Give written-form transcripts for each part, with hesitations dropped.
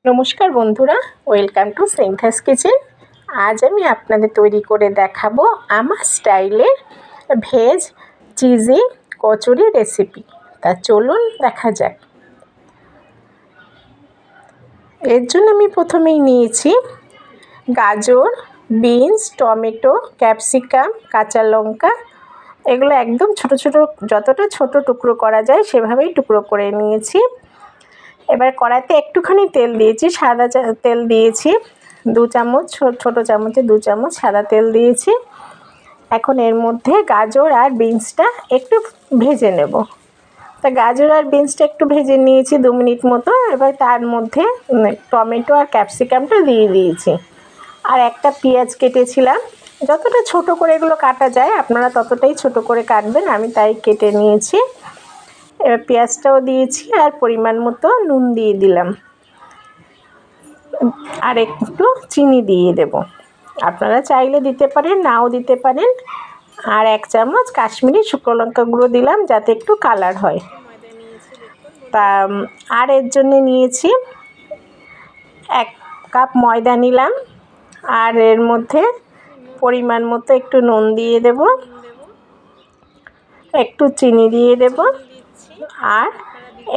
নমস্কার বন্ধুরা, welcome to স্নেহাস kitchen. আজ আমি আপনাদের তৈরি করে দেখাবো আমার স্টাইলের ভেজ চিজি কচুরি রেসিপি। তা চলুন দেখা যাক। এর জন্য আমি প্রথমেই নিয়েছি গাজর, বিনস, টমেটো, ক্যাপসিকাম, কাঁচা লঙ্কা। এগুলো একদম ছোট ছোট, যতটা ছোট টুকরো করা যায় সেভাবেই টুকরো করে নিয়েছি। এবার কড়াইতে একটুখানি তেল দিয়েছি, সাদা তেল দিয়েছি 2 চামচ, ছোটো চামচে 2 চামচ সাদা তেল দিয়েছি। এখন এর মধ্যে গাজর আর বিনসটা একটু ভেজে নেব। তা গাজর আর বিনসটা একটু ভেজে নিয়েছি 2 মিনিট মতো। এবার তার মধ্যে টমেটো আর ক্যাপসিকামটা দিয়ে দিয়েছি। আর একটা পেঁয়াজ কেটেছিলাম, যতটা ছোট করে এগুলো কাটা যায় আপনারা ততটাই ছোট করে কাটবেন, আমি তাই কেটে নিয়েছি। এবার পেঁয়াজটাও দিয়েছি আর পরিমাণ মতো নুন দিয়ে দিলাম, আর একটু চিনি দিয়ে দেব। আপনারা চাইলে দিতে পারেন, নাও দিতে পারেন। আর 1 চামচ কাশ্মীরি শুকনো লঙ্কা গুঁড়ো দিলাম যাতে একটু কালার হয়। তা আর এর জন্য নিয়েছি 1 কাপ ময়দা নিলাম, আর এর মধ্যে পরিমাণ মতো একটু নুন দিয়ে দেব, একটু চিনি দিয়ে দেব, আর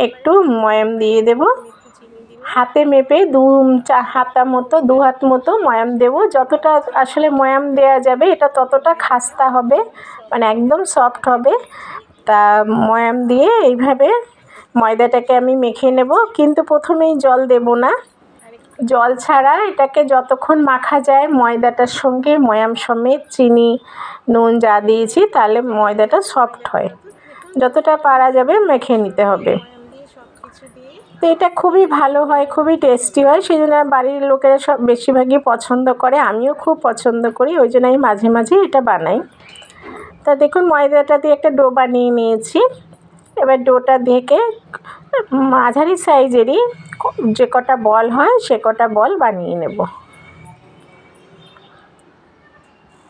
একটু ময়াম দিয়ে দেব। হাতে মেপে 2 হাত মতো ময়াম দেব। যতটা আসলে ময়াম দেওয়া যাবে এটা ততটা খাস্তা হবে, মানে একদম সফট হবে। তা ময়াম দিয়ে এইভাবে ময়দাটাকে আমি মেখে নেব, কিন্তু প্রথমেই জল দেব না। জল ছাড়া এটাকে যতক্ষণ মাখা যায় ময়দাটার সঙ্গে ময়াম সমেত চিনি নুন যা দিয়েছি, তাহলে ময়দাটা সফট হয়। যতটা পারা যাবে মেখে নিতে হবে। তো এটা খুবই ভালো হয়, খুবই টেস্টি হয়, সেই জন্য বাড়ির লোকেরা সব বেশিরভাগই পছন্দ করে, আমিও খুব পছন্দ করি, ওই জন্য আমি মাঝে মাঝে এটা বানাই। তা দেখুন ময়দাটা দিয়ে একটা ডো বানিয়ে নিয়েছি। এবার ডোটা থেকে মাঝারি সাইজেরই যে কটা বল হয় সে কটা বল বানিয়ে নেব।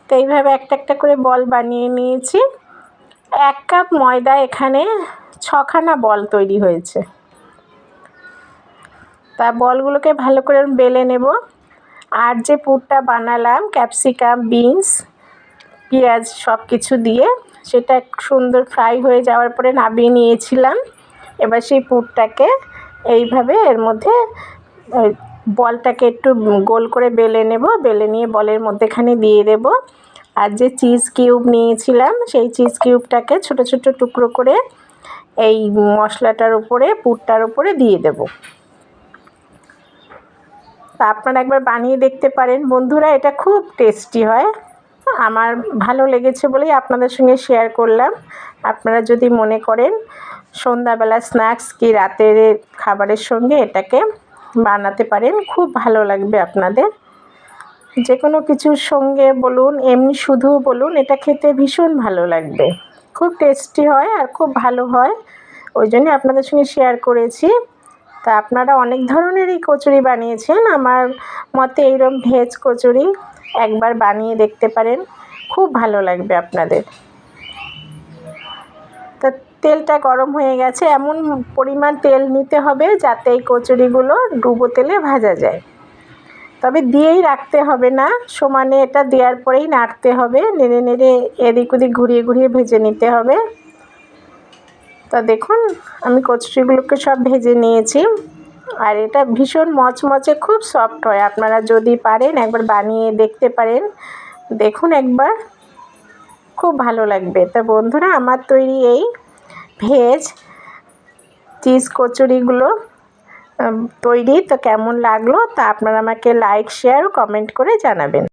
তো এইভাবে একটা একটা করে বল বানিয়ে নিয়েছি। 1 কাপ ময়দা এখানে 6খানা বল তৈরি হয়েছে। তা বলগুলোকে ভালো করে বেলে নেব। আর যে পুরটা বানালাম ক্যাপসিকাম, বিনস, পেঁয়াজ সব কিছু দিয়ে, সেটা সুন্দর ফ্রাই হয়ে যাওয়ার পরে নামিয়ে নিয়েছিলাম। এবার সেই পুরটাকে এইভাবে এর মধ্যে বলটাকে একটু গোল করে বেলে নেব, বেলে নিয়ে বলের মধ্যেখানে দিয়ে দেব। আর যে চিজ কিউব নিয়েছিলাম সেই চিজ কিউবটাকে ছোট ছোট টুকরো করে এই মশলাটার উপরে, পুরটার উপরে দিয়ে দেব। তা আপনারা একবার বানিয়ে দেখতে পারেন বন্ধুরা, এটা খুব টেস্টি হয়। আমার ভালো লেগেছে বলেই আপনাদের সঙ্গে শেয়ার করলাম। আপনারা যদি মনে করেন সন্ধ্যাবেলা স্ন্যাক্স কি রাতের খাবারের সঙ্গে এটাকে বানাতে পারেন, খুব ভালো লাগবে আপনাদের। যে কোনো কিছুর সঙ্গে বলুন, এমনি শুধু বলুন, এটা খেতে ভীষণ ভালো লাগবে। খুব টেস্টি হয় আর খুব ভালো হয়, ওই জন্য আপনাদের সঙ্গে শেয়ার করেছি। তা আপনারা অনেক ধরনেরই কচুরি বানিয়েছেন, আমার মতে এইরকম ভেজ কচুরি একবার বানিয়ে দেখতে পারেন, খুব ভালো লাগবে আপনাদের। তা তেলটা গরম হয়ে গেছে, এমন পরিমাণ তেল নিতে হবে যাতে এই কচুরিগুলো ডুবো তেলে ভাজা যায়। তবে দিয়েই রাখতে হবে না, সমানে এটা দেওয়ার পরেই নাড়তে হবে, নেড়ে নেড়ে এদিক ওদিক ঘুরিয়ে ঘুরিয়ে ভেজে নিতে হবে। তা দেখুন আমি কচুরিগুলোকে সব ভেজে নিয়েছি, আর এটা ভীষণ মচমচে, খুব সফট হয়। আপনারা যদি পারেন একবার বানিয়ে দেখতে পারেন, দেখুন একবার, খুব ভালো লাগবে। তা বন্ধুরা আমার তৈরি এই ভেজ চিজ কচুরিগুলো তৈরি, তো কেমন লাগলো তা আপনারা আমাকে লাইক, শেয়ার ও কমেন্ট করে জানাবেন।